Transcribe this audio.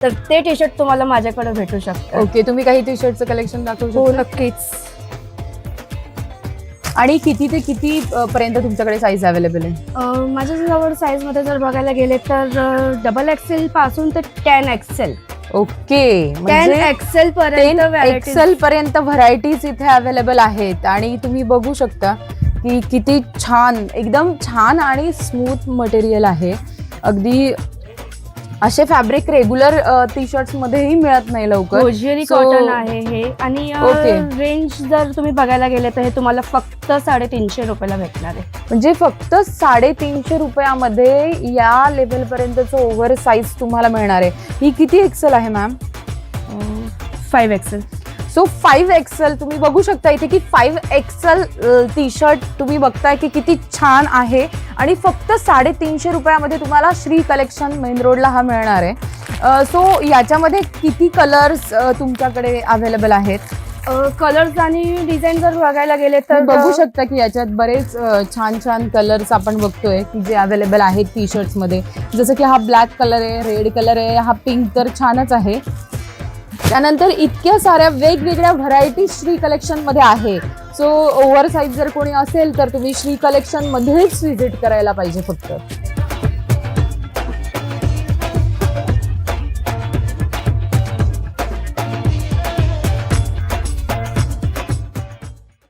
तर ते T shirt तुम्हाला माझ्याकडे भेटू शकतं. ओके, तुम्ही काही टी शर्टचं कलेक्शन दाखवू हो शकता? नक्कीच. आणि किती ते किती पर्यंत तुमच्याकडे साईज अवेलेबल आहे? माझ्याजवळ साईजमध्ये जर बघायला गेले तर XXL पासून तर 10XL ओके, 10XL पर्यंत व्हरायटी. एक्सेल पर्यंत व्हरायटीज इथे अवेलेबल आहेत. आणि तुम्ही बघू शकता की किती छान, एकदम छान आणि स्मूथ मटेरियल आहे. अगदी असे फॅब्रिक रेग्युलर टी शर्ट्स मध्येही मिळत नाही लवकर. होजियरी कॉटन आहे हे. आणि ओके. रेंज जर तुम्ही बघायला गेले तर हे तुम्हाला फक्त 350 रुपयाला भेटणार आहे. म्हणजे फक्त 350 रुपयामध्ये या लेवल पर्यंतचं ओव्हर साईज तुम्हाला मिळणार आहे. ही किती एक्सेल आहे मॅम? 5XL. सो 5XL तुम्ही बघू शकता इथे की 5XL टी शर्ट तुम्ही बघताय की किती छान आहे. आणि फक्त 350 रुपयामध्ये तुम्हाला श्री कलेक्शन मेन रोडला हा मिळणार आहे. सो याच्यामध्ये किती कलर्स तुमच्याकडे अवेलेबल आहेत? कलर्स आणि डिझाईन जर बघायला गेले तर तुम्ही बघू शकता की याच्यात बरेच छान छान कलर्स आपण बघतोय की जे अवेलेबल आहेत टी शर्ट्स मध्ये. जसं की हा ब्लॅक कलर आहे, रेड कलर आहे, हा पिंक तर छानच आहे. त्यानंतर इतक्या साऱ्या वेगवेगळ्या व्हरायटी श्री कलेक्शन मध्ये आहे. सो ओव्हर साईज जर कोणी असेल तर तुम्ही श्री कलेक्शन मध्येच व्हिजिट करायला पाहिजे फक्त.